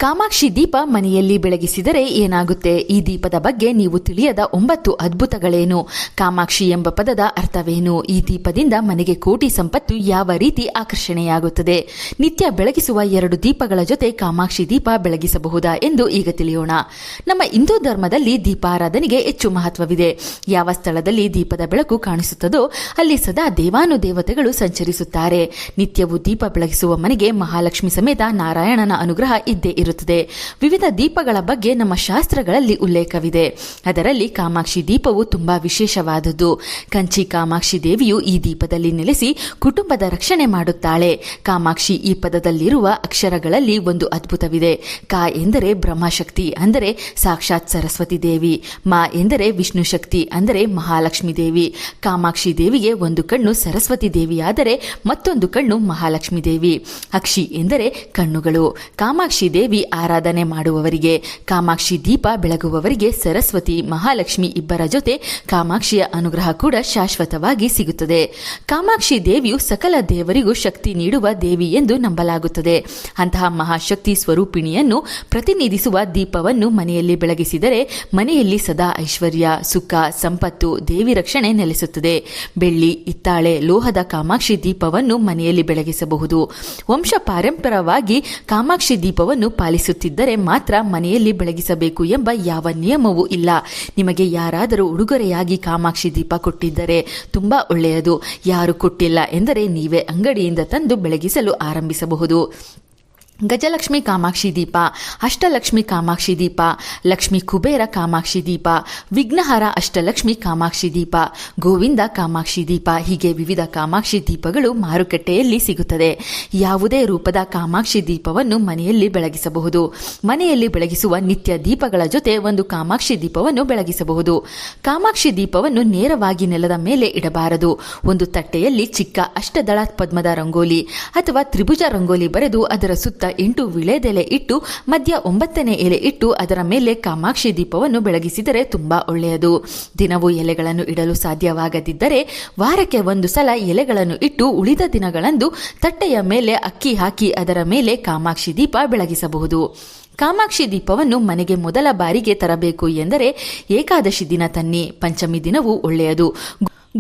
ಕಾಮಾಕ್ಷಿ ದೀಪ ಮನೆಯಲ್ಲಿ ಬೆಳಗಿಸಿದರೆ ಏನಾಗುತ್ತೆ? ಈ ದೀಪದ ಬಗ್ಗೆ ನೀವು ತಿಳಿಯದ 9 ಅದ್ಭುತಗಳೇನು? ಕಾಮಾಕ್ಷಿ ಎಂಬ ಪದದ ಅರ್ಥವೇನು? ಈ ದೀಪದಿಂದ ಮನೆಗೆ ಕೋಟಿ ಸಂಪತ್ತು ಯಾವ ರೀತಿ ಆಕರ್ಷಣೆಯಾಗುತ್ತದೆ? ನಿತ್ಯ ಬೆಳಗಿಸುವ 2 ದೀಪಗಳ ಜೊತೆ ಕಾಮಾಕ್ಷಿ ದೀಪ ಬೆಳಗಿಸಬಹುದಾ ಎಂದು ಈಗ ತಿಳಿಯೋಣ. ನಮ್ಮ ಹಿಂದೂ ಧರ್ಮದಲ್ಲಿ ದೀಪಾರಾಧನೆಗೆ ಹೆಚ್ಚು ಮಹತ್ವವಿದೆ. ಯಾವ ಸ್ಥಳದಲ್ಲಿ ದೀಪದ ಬೆಳಕು ಕಾಣಿಸುತ್ತದೋ ಅಲ್ಲಿ ಸದಾ ದೇವಾನುದೇವತೆಗಳು ಸಂಚರಿಸುತ್ತಾರೆ. ನಿತ್ಯವೂ ದೀಪ ಬೆಳಗಿಸುವ ಮನೆಗೆ ಮಹಾಲಕ್ಷ್ಮಿ ಸಮೇತ ನಾರಾಯಣನ ಅನುಗ್ರಹ ಇದ್ದೇ ಇರುತ್ತದೆ. ವಿವಿಧ ದೀಪಗಳ ಬಗ್ಗೆ ನಮ್ಮ ಶಾಸ್ತ್ರಗಳಲ್ಲಿ ಉಲ್ಲೇಖವಿದೆ. ಅದರಲ್ಲಿ ಕಾಮಾಕ್ಷಿ ದೀಪವು ತುಂಬಾ ವಿಶೇಷವಾದದ್ದು. ಕಂಚಿ ಕಾಮಾಕ್ಷಿ ದೇವಿಯು ಈ ದೀಪದಲ್ಲಿ ನೆಲೆಸಿ ಕುಟುಂಬದ ರಕ್ಷಣೆ ಮಾಡುತ್ತಾಳೆ. ಕಾಮಾಕ್ಷಿ ಈ ಪದದಲ್ಲಿರುವ ಅಕ್ಷರಗಳಲ್ಲಿ ಒಂದು ಅದ್ಭುತವಿದೆ. ಕಾ ಎಂದರೆ ಬ್ರಹ್ಮಶಕ್ತಿ ಅಂದರೆ ಸಾಕ್ಷಾತ್ ಸರಸ್ವತಿ ದೇವಿ. ಮಾ ಎಂದರೆ ವಿಷ್ಣು ಶಕ್ತಿ ಅಂದರೆ ಮಹಾಲಕ್ಷ್ಮಿ ದೇವಿ. ಕಾಮಾಕ್ಷಿ ದೇವಿಗೆ ಒಂದು ಕಣ್ಣು ಸರಸ್ವತಿ ದೇವಿಯಾದರೆ ಮತ್ತೊಂದು ಕಣ್ಣು ಮಹಾಲಕ್ಷ್ಮಿ ದೇವಿ. ಅಕ್ಷಿ ಎಂದರೆ ಕಣ್ಣುಗಳು. ಕಾಮಾಕ್ಷಿ ದೇವಿ ಆರಾಧನೆ ಮಾಡುವವರಿಗೆ, ಕಾಮಾಕ್ಷಿ ದೀಪ ಬೆಳಗುವವರಿಗೆ ಸರಸ್ವತಿ ಮಹಾಲಕ್ಷ್ಮಿ ಇಬ್ಬರ ಜೊತೆ ಕಾಮಾಕ್ಷಿಯ ಅನುಗ್ರಹ ಕೂಡ ಶಾಶ್ವತವಾಗಿ ಸಿಗುತ್ತದೆ. ಕಾಮಾಕ್ಷಿ ದೇವಿಯು ಸಕಲ ದೇವರಿಗೂ ಶಕ್ತಿ ನೀಡುವ ದೇವಿ ಎಂದು ನಂಬಲಾಗುತ್ತದೆ. ಅಂತಹ ಮಹಾಶಕ್ತಿ ಸ್ವರೂಪಿಣಿಯನ್ನು ಪ್ರತಿನಿಧಿಸುವ ದೀಪವನ್ನು ಮನೆಯಲ್ಲಿ ಬೆಳಗಿಸಿದರೆ ಮನೆಯಲ್ಲಿ ಸದಾ ಐಶ್ವರ್ಯ, ಸುಖ, ಸಂಪತ್ತು, ದೇವಿ ರಕ್ಷಣೆ ನೆಲೆಸುತ್ತದೆ. ಬೆಳ್ಳಿ, ಹಿತ್ತಾಳೆ, ಲೋಹದ ಕಾಮಾಕ್ಷಿ ದೀಪವನ್ನು ಮನೆಯಲ್ಲಿ ಬೆಳಗಿಸಬಹುದು. ವಂಶ ಪಾರಂಪರವಾಗಿ ಕಾಮಾಕ್ಷಿ ದೀಪವನ್ನು ಪಾಲಿಸುತ್ತಿದ್ದರೆ ಮಾತ್ರ ಮನೆಯಲ್ಲಿ ಬೆಳಗಿಸಬೇಕು ಎಂಬ ಯಾವ ನಿಯಮವೂ ಇಲ್ಲ. ನಿಮಗೆ ಯಾರಾದರೂ ಉಡುಗೊರೆಯಾಗಿ ಕಾಮಾಕ್ಷಿ ದೀಪ ಕೊಟ್ಟಿದ್ದರೆ ತುಂಬಾ ಒಳ್ಳೆಯದು. ಯಾರು ಕೊಟ್ಟಿಲ್ಲ ಎಂದರೆ ನೀವೇ ಅಂಗಡಿಯಿಂದ ತಂದು ಬೆಳಗಿಸಲು ಆರಂಭಿಸಬಹುದು. ಗಜಲಕ್ಷ್ಮಿ ಕಾಮಾಕ್ಷಿ ದೀಪ, ಅಷ್ಟಲಕ್ಷ್ಮಿ ಕಾಮಾಕ್ಷಿ ದೀಪ, ಲಕ್ಷ್ಮೀ ಕುಬೇರ ಕಾಮಾಕ್ಷಿ ದೀಪ, ವಿಘ್ನಹರ ಅಷ್ಟಲಕ್ಷ್ಮಿ ಕಾಮಾಕ್ಷಿ ದೀಪ, ಗೋವಿಂದ ಕಾಮಾಕ್ಷಿ ದೀಪ, ಹೀಗೆ ವಿವಿಧ ಕಾಮಾಕ್ಷಿ ದೀಪಗಳು ಮಾರುಕಟ್ಟೆಯಲ್ಲಿ ಸಿಗುತ್ತದೆ. ಯಾವುದೇ ರೂಪದ ಕಾಮಾಕ್ಷಿ ದೀಪವನ್ನು ಮನೆಯಲ್ಲಿ ಬೆಳಗಿಸಬಹುದು. ಮನೆಯಲ್ಲಿ ಬೆಳಗಿಸುವ ನಿತ್ಯ ದೀಪಗಳ ಜೊತೆ ಒಂದು ಕಾಮಾಕ್ಷಿ ದೀಪವನ್ನು ಬೆಳಗಿಸಬಹುದು. ಕಾಮಾಕ್ಷಿ ದೀಪವನ್ನು ನೇರವಾಗಿ ನೆಲದ ಮೇಲೆ ಇಡಬಾರದು. ಒಂದು ತಟ್ಟೆಯಲ್ಲಿ ಚಿಕ್ಕ ಅಷ್ಟದಳ ಪದ್ಮದ ರಂಗೋಲಿ ಅಥವಾ ತ್ರಿಭುಜ ರಂಗೋಲಿ ಬರೆದು ಅದರ ಸುತ್ತ 8 ವಿಳೆದೆಲೆ ಇಟ್ಟು ಮಧ್ಯ 9ನೇ ಎಲೆ ಇಟ್ಟು ಅದರ ಮೇಲೆ ಕಾಮಾಕ್ಷಿ ದೀಪವನ್ನು ಬೆಳಗಿಸಿದರೆ ತುಂಬಾ ಒಳ್ಳೆಯದು. ದಿನವೂ ಎಲೆಗಳನ್ನು ಇಡಲು ಸಾಧ್ಯವಾಗದಿದ್ದರೆ ವಾರಕ್ಕೆ 1 ಸಲ ಎಲೆಗಳನ್ನು ಇಟ್ಟು ಉಳಿದ ದಿನಗಳಂದು ತಟ್ಟೆಯ ಮೇಲೆ ಅಕ್ಕಿ ಹಾಕಿ ಅದರ ಮೇಲೆ ಕಾಮಾಕ್ಷಿ ದೀಪ ಬೆಳಗಿಸಬಹುದು. ಕಾಮಾಕ್ಷಿ ದೀಪವನ್ನು ಮನೆಗೆ ಮೊದಲ ಬಾರಿಗೆ ತರಬೇಕು ಎಂದರೆ ಏಕಾದಶಿ ದಿನ ತನ್ನಿ. ಪಂಚಮಿ ದಿನವೂ ಒಳ್ಳೆಯದು.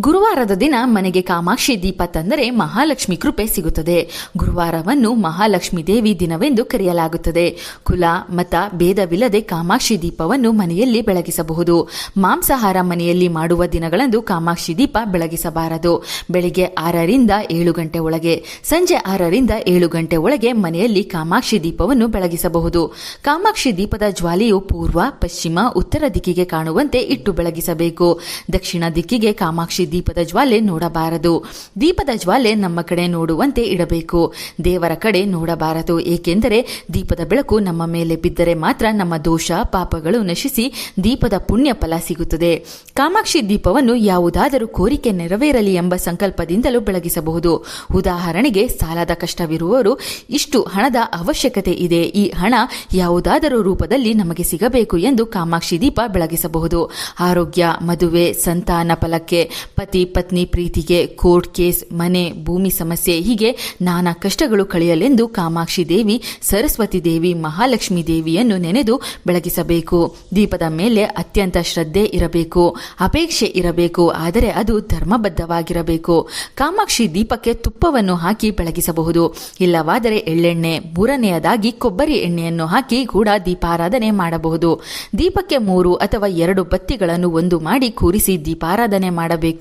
ಗುರುವಾರದ ದಿನ ಮನೆಗೆ ಕಾಮಾಕ್ಷಿ ದೀಪ ತಂದರೆ ಮಹಾಲಕ್ಷ್ಮಿ ಕೃಪೆ ಸಿಗುತ್ತದೆ. ಗುರುವಾರವನ್ನು ಮಹಾಲಕ್ಷ್ಮಿ ದೇವಿ ದಿನವೆಂದು ಕರೆಯಲಾಗುತ್ತದೆ. ಕುಲ, ಮತ ಭೇದವಿಲ್ಲದೆ ಕಾಮಾಕ್ಷಿ ದೀಪವನ್ನು ಮನೆಯಲ್ಲಿ ಬೆಳಗಿಸಬಹುದು. ಮಾಂಸಾಹಾರ ಮನೆಯಲ್ಲಿ ಮಾಡುವ ದಿನಗಳಂದು ಕಾಮಾಕ್ಷಿ ದೀಪ ಬೆಳಗಿಸಬಾರದು. ಬೆಳಿಗ್ಗೆ 6ರಿಂದ 7 ಗಂಟೆ ಒಳಗೆ, ಸಂಜೆ 6ರಿಂದ 7 ಗಂಟೆ ಒಳಗೆ ಮನೆಯಲ್ಲಿ ಕಾಮಾಕ್ಷಿ ದೀಪವನ್ನು ಬೆಳಗಿಸಬಹುದು. ಕಾಮಾಕ್ಷಿ ದೀಪದ ಜ್ವಾಲೆಯು ಪೂರ್ವ, ಪಶ್ಚಿಮ, ಉತ್ತರ ದಿಕ್ಕಿಗೆ ಕಾಣುವಂತೆ ಇಟ್ಟು ಬೆಳಗಿಸಬೇಕು. ದಕ್ಷಿಣ ದಿಕ್ಕಿಗೆ ಕಾಮಾಕ್ಷಿ ದೀಪದ ಜ್ವಾಲೆ ನೋಡಬಾರದು. ದೀಪದ ಜ್ವಾಲೆ ನಮ್ಮ ಕಡೆ ನೋಡುವಂತೆ ಇಡಬೇಕು. ದೇವರ ಕಡೆ ನೋಡಬಾರದು. ಏಕೆಂದರೆ ದೀಪದ ಬೆಳಕು ನಮ್ಮ ಮೇಲೆ ಬಿದ್ದರೆ ಮಾತ್ರ ನಮ್ಮ ದೋಷ ಪಾಪಗಳು ನಶಿಸಿ ದೀಪದ ಪುಣ್ಯ ಫಲ ಸಿಗುತ್ತದೆ. ಕಾಮಾಕ್ಷಿ ದೀಪವನ್ನು ಯಾವುದಾದರೂ ಕೋರಿಕೆ ನೆರವೇರಲಿ ಎಂಬ ಸಂಕಲ್ಪದಿಂದಲೂ ಬೆಳಗಿಸಬಹುದು. ಉದಾಹರಣೆಗೆ, ಸಾಲದ ಕಷ್ಟವಿರುವವರು ಇಷ್ಟು ಹಣದ ಅವಶ್ಯಕತೆ ಇದೆ, ಈ ಹಣ ಯಾವುದಾದರೂ ರೂಪದಲ್ಲಿ ನಮಗೆ ಸಿಗಬೇಕು ಎಂದು ಕಾಮಾಕ್ಷಿ ದೀಪ ಬೆಳಗಿಸಬಹುದು. ಆರೋಗ್ಯ, ಮದುವೆ, ಸಂತಾನ ಫಲಕ್ಕೆ, ಪತಿ ಪತ್ನಿ ಪ್ರೀತಿಗೆ, ಕೋರ್ಟ್ ಕೇಸ್, ಮನೆ ಭೂಮಿ ಸಮಸ್ಯೆ, ಹೀಗೆ ನಾನಾ ಕಷ್ಟಗಳು ಕಳೆಯಲೆಂದು ಕಾಮಾಕ್ಷಿ ದೇವಿ, ಸರಸ್ವತಿ ದೇವಿ, ಮಹಾಲಕ್ಷ್ಮಿ ದೇವಿಯನ್ನು ನೆನೆದು ಬೆಳಗಿಸಬೇಕು. ದೀಪದ ಮೇಲೆ ಅತ್ಯಂತ ಶ್ರದ್ಧೆ ಇರಬೇಕು, ಅಪೇಕ್ಷೆ ಇರಬೇಕು. ಆದರೆ ಅದು ಧರ್ಮಬದ್ಧವಾಗಿರಬೇಕು. ಕಾಮಾಕ್ಷಿ ದೀಪಕ್ಕೆ ತುಪ್ಪವನ್ನು ಹಾಕಿ ಬೆಳಗಿಸಬಹುದು. ಇಲ್ಲವಾದರೆ ಎಳ್ಳೆಣ್ಣೆ, 3ನೇಯದಾಗಿ ಕೊಬ್ಬರಿ ಎಣ್ಣೆಯನ್ನು ಹಾಕಿ ಕೂಡ ದೀಪಾರಾಧನೆ ಮಾಡಬಹುದು. ದೀಪಕ್ಕೆ 3 ಅಥವಾ 2 ಬತ್ತಿಗಳನ್ನು ಒಂದು ಮಾಡಿ ಕೂರಿಸಿ ದೀಪಾರಾಧನೆ ಮಾಡಬೇಕು.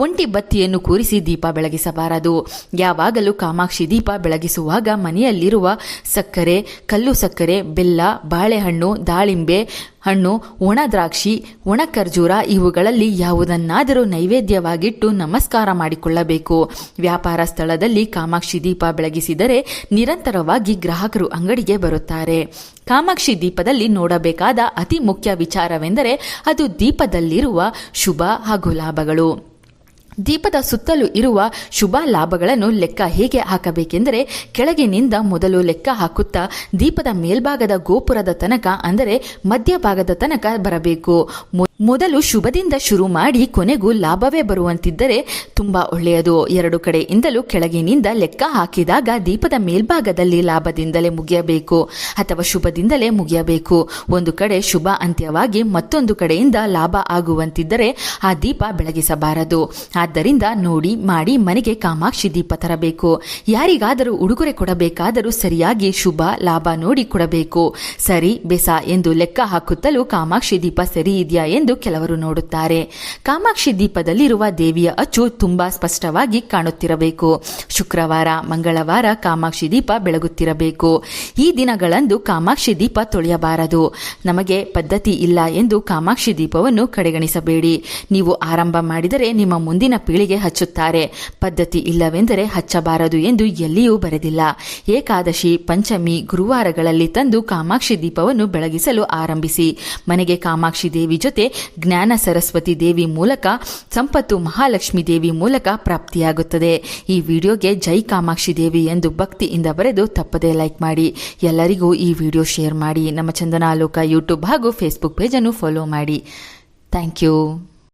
ಒಂಟಿ ಬತ್ತಿಯನ್ನು ಕೂರಿಸಿ ದೀಪ ಬೆಳಗಿಸಬಾರದು. ಯಾವಾಗಲೂ ಕಾಮಾಕ್ಷಿ ದೀಪ ಬೆಳಗಿಸುವಾಗ ಮನೆಯಲ್ಲಿರುವ ಸಕ್ಕರೆ, ಕಲ್ಲು ಸಕ್ಕರೆ, ಬೆಲ್ಲ, ಬಾಳೆಹಣ್ಣು, ದಾಳಿಂಬೆ ಹಣ್ಣು, ಒಣ ದ್ರಾಕ್ಷಿ, ಒಣ ಖರ್ಜೂರ ಇವುಗಳಲ್ಲಿ ಯಾವುದನ್ನಾದರೂ ನೈವೇದ್ಯವಾಗಿಟ್ಟು ನಮಸ್ಕಾರ ಮಾಡಿಕೊಳ್ಳಬೇಕು. ವ್ಯಾಪಾರ ಸ್ಥಳದಲ್ಲಿ ಕಾಮಾಕ್ಷಿ ದೀಪ ಬೆಳಗಿಸಿದರೆ ನಿರಂತರವಾಗಿ ಗ್ರಾಹಕರು ಅಂಗಡಿಗೆ ಬರುತ್ತಾರೆ. ಕಾಮಾಕ್ಷಿ ದೀಪದಲ್ಲಿ ನೋಡಬೇಕಾದ ಅತಿ ಮುಖ್ಯ ವಿಚಾರವೆಂದರೆ ಅದು ದೀಪದಲ್ಲಿರುವ ಶುಭ ಹಾಗೂ ಲಾಭಗಳು. ದೀಪದ ಸುತ್ತಲೂ ಇರುವ ಶುಭ ಲಾಭಗಳನ್ನು ಲೆಕ್ಕ ಹೇಗೆ ಹಾಕಬೇಕೆಂದರೆ, ಕೆಳಗಿನಿಂದ ಮೊದಲು ಲೆಕ್ಕ ಹಾಕುತ್ತಾ ದೀಪದ ಮೇಲ್ಭಾಗದ ಗೋಪುರದ ತನಕ ಅಂದರೆ ಮಧ್ಯಭಾಗದ ತನಕ ಬರಬೇಕು. ಮೊದಲು ಶುಭದಿಂದ ಶುರು ಮಾಡಿ ಕೊನೆಗೂ ಲಾಭವೇ ಬರುವಂತಿದ್ದರೆ ತುಂಬಾ ಒಳ್ಳೆಯದು. 2 ಕಡೆಯಿಂದಲೂ ಕೆಳಗಿನಿಂದ ಲೆಕ್ಕ ಹಾಕಿದಾಗ ದೀಪದ ಮೇಲ್ಭಾಗದಲ್ಲಿ ಲಾಭದಿಂದಲೇ ಮುಗಿಯಬೇಕು ಅಥವಾ ಶುಭದಿಂದಲೇ ಮುಗಿಯಬೇಕು. ಒಂದು ಕಡೆ ಶುಭ ಅಂತ್ಯವಾಗಿ ಮತ್ತೊಂದು ಕಡೆಯಿಂದ ಲಾಭ ಆಗುವಂತಿದ್ದರೆ ಆ ದೀಪ ಬೆಳಗಿಸಬಾರದು. ಆದ್ದರಿಂದ ನೋಡಿ ಮಾಡಿ ಮನೆಗೆ ಕಾಮಾಕ್ಷಿ ದೀಪ ತರಬೇಕು. ಯಾರಿಗಾದರೂ ಉಡುಗೊರೆ ಕೊಡಬೇಕಾದರೂ ಸರಿಯಾಗಿ ಶುಭ ಲಾಭ ನೋಡಿ ಕೊಡಬೇಕು. ಸರಿ ಬೆಸ ಎಂದು ಲೆಕ್ಕ ಹಾಕುತ್ತಲೂ ಕಾಮಾಕ್ಷಿ ದೀಪ ಸರಿ ಇದೆಯಾ ಎಂದು ಕೆಲವರು ನೋಡುತ್ತಾರೆ. ಕಾಮಾಕ್ಷಿ ದೀಪದಲ್ಲಿರುವ ದೇವಿಯ ಅಚ್ಚು ತುಂಬಾ ಸ್ಪಷ್ಟವಾಗಿ ಕಾಣುತ್ತಿರಬೇಕು. ಶುಕ್ರವಾರ ಮಂಗಳವಾರ ಕಾಮಾಕ್ಷಿ ದೀಪ ಬೆಳಗುತ್ತಿರಬೇಕು. ಈ ದಿನಗಳಂದು ಕಾಮಾಕ್ಷಿ ದೀಪ ತೊಳೆಯಬಾರದು. ನಮಗೆ ಪದ್ಧತಿ ಇಲ್ಲ ಎಂದು ಕಾಮಾಕ್ಷಿ ದೀಪವನ್ನು ಕಡೆಗಣಿಸಬೇಡಿ. ನೀವು ಆರಂಭ ಮಾಡಿದರೆ ನಿಮ್ಮ ಮುಂದಿನ ಪೀಳಿಗೆ ಹಚ್ಚುತ್ತಾರೆ. ಪದ್ಧತಿ ಇಲ್ಲವೆಂದರೆ ಹಚ್ಚಬಾರದು ಎಂದು ಎಲ್ಲಿಯೂ ಬರೆದಿಲ್ಲ. ಏಕಾದಶಿ ಪಂಚಮಿ ಗುರುವಾರಗಳಲ್ಲಿ ತಂದು ಕಾಮಾಕ್ಷಿ ದೀಪವನ್ನು ಬೆಳಗಿಸಲು ಆರಂಭಿಸಿ. ಮನೆಗೆ ಕಾಮಾಕ್ಷಿ ದೇವಿ ಜೊತೆ ಜ್ಞಾನ ಸರಸ್ವತಿ ದೇವಿ ಮೂಲಕ ಸಂಪತ್ತು ಮಹಾಲಕ್ಷ್ಮಿ ದೇವಿ ಮೂಲಕ ಪ್ರಾಪ್ತಿಯಾಗುತ್ತದೆ. ಈ ವಿಡಿಯೋಗೆ ಜೈ ಕಾಮಾಕ್ಷಿ ದೇವಿ ಎಂದು ಭಕ್ತಿಯಿಂದ ಬರೆದು ತಪ್ಪದೇ ಲೈಕ್ ಮಾಡಿ. ಎಲ್ಲರಿಗೂ ಈ ವಿಡಿಯೋ ಶೇರ್ ಮಾಡಿ. ನಮ್ಮ ಚಂದನಾಲೋಕ ಯೂಟ್ಯೂಬ್ ಹಾಗೂ ಫೇಸ್ಬುಕ್ ಪೇಜನ್ನು ಫಾಲೋ ಮಾಡಿ. Thank you.